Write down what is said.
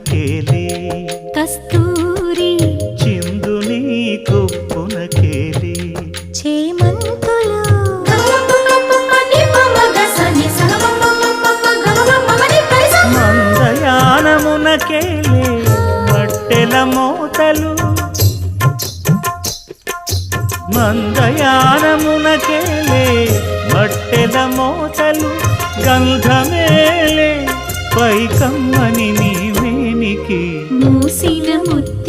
కేలి కస్తూరి చిందు నీ కొప్పున కేలి చేమంతులు మందయానమున Cayley మట్టెల మోతలు మందయానమున Cayley మట్టెల మోతలు గంధమేలే పైకమ్మని నీవేనికి మూసిన ముత్య